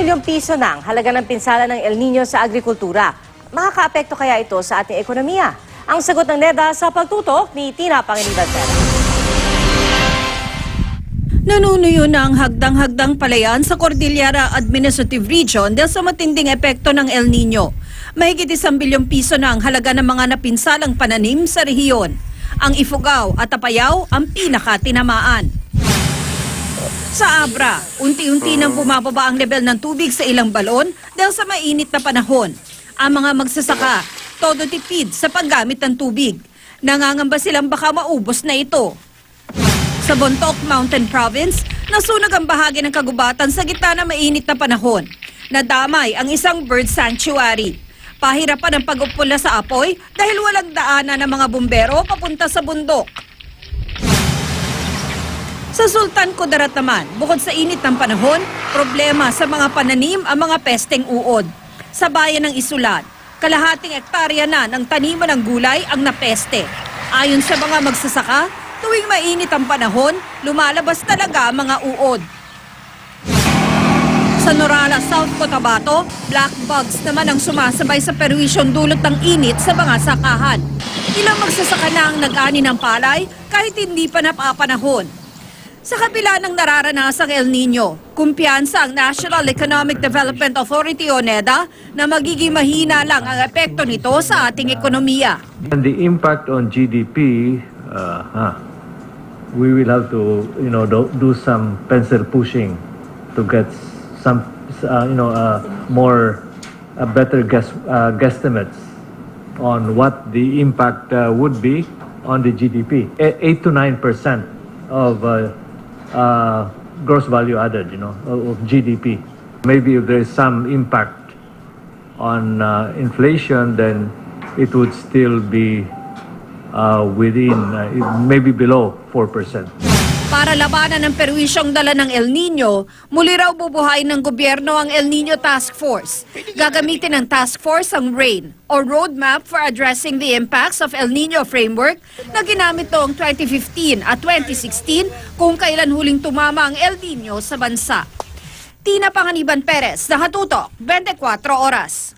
bilyong piso na ang halaga ng pinsala ng El Nino sa agrikultura. Makakaapekto kaya ito sa ating ekonomiya? Ang sagot ng NEDA sa pagtutok ni Tina Pangilinan. Nanunuyo na ang hagdang-hagdang palayan sa Cordillera Administrative Region dahil sa matinding epekto ng El Nino. Mahigit 1 bilyong piso na ang halaga ng mga napinsalang pananim sa rehiyon. Ang Ifugao at Apayao ang pinakatinamaan. Sa Abra, unti-unti nang bumababa ang level ng tubig sa ilang balon dahil sa mainit na panahon. Ang mga magsasaka, todo tipid sa paggamit ng tubig. Nangangamba silang baka maubos na ito. Sa Bontoc Mountain Province, nasunog ang bahagi ng kagubatan sa gitna ng mainit na panahon. Nadamay ang isang bird sanctuary. Pahirapan ang pag-upula sa apoy dahil walang daanan ng mga bumbero papunta sa bundok. Sa Sultan Kudarat naman, bukod sa init ng panahon, problema sa mga pananim ang mga pesteng uod. Sa bayan ng Isulan, kalahating hektarya na ng taniman ng gulay ang napeste. Ayon sa mga magsasaka, tuwing mainit ang panahon, lumalabas talaga ang mga uod. Sa Norala, South Cotabato, black bugs naman ang sumasabay sa perwisyong dulot ng init sa mga sakahan. Ilang magsasaka na ang nag-ani ng palay kahit hindi pa napapanahon. Sa kabila ng nararanasang El Nino, kumpiyansa ang National Economic Development Authority o NEDA na magiging mahina lang ang epekto nito sa ating ekonomiya. And the impact on GDP, we will have to, do some pencil pushing to get some, better guesstimates on what the impact would be on the GDP. 8 to 9% of gross value added, of GDP. Maybe if there is some impact on inflation, then it would still be within, maybe below 4%. Para labanan ang perwisyong dala ng El Nino, muli raw bubuhayin ng gobyerno ang El Nino Task Force. Gagamitin ng task force ang RAIN o Roadmap for Addressing the Impacts of El Nino Framework na ginamit noong 2015 at 2016 kung kailan huling tumama ang El Nino sa bansa. Tina Panganiban Perez, Nakatutok, 24 Oras.